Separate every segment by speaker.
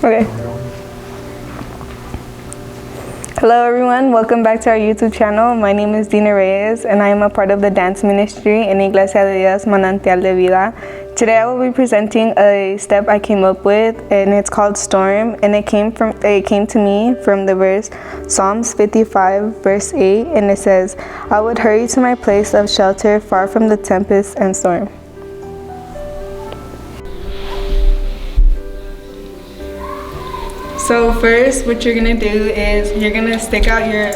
Speaker 1: Okay. Hello everyone, welcome back to our YouTube channel. My name is Dina and I am a part of the dance ministry in Iglesia de Dios, Manantial de Vida. Today I will be presenting a step I came up with, and it's called Storm, and it came to me from the verse Psalms 55 verse 8, and it says, I would hurry to my place of shelter far from the tempest and storm. So first, what you're gonna do is you're gonna stick out your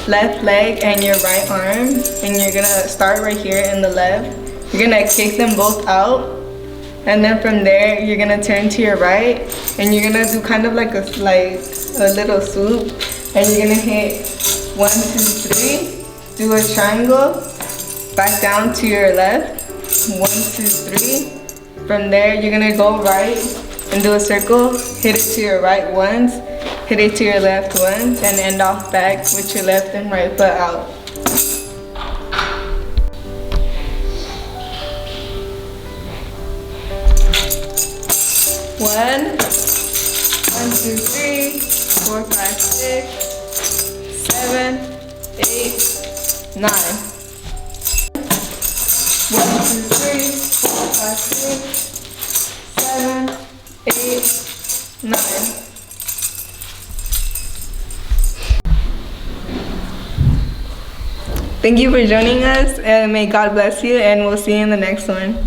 Speaker 1: left leg and your right arm, and you're gonna start right here in the left. You're gonna kick them both out, and then from there you're gonna turn to your right, and you're gonna do kind of like a little swoop, and you're gonna hit 1, 2, 3. Do a triangle, back down to your left. 1, 2, 3. From there you're gonna go right and do a circle, hit it to your right once, hit it to your left once, and end off back with your left and right foot out. One, 2, 3, 4, 5, 6, 7, 8, 9. 1, 2, 3, 4, 5, 6, 7, 8, 9. Thank you for joining us, and may God bless you, and we'll see you in the next one.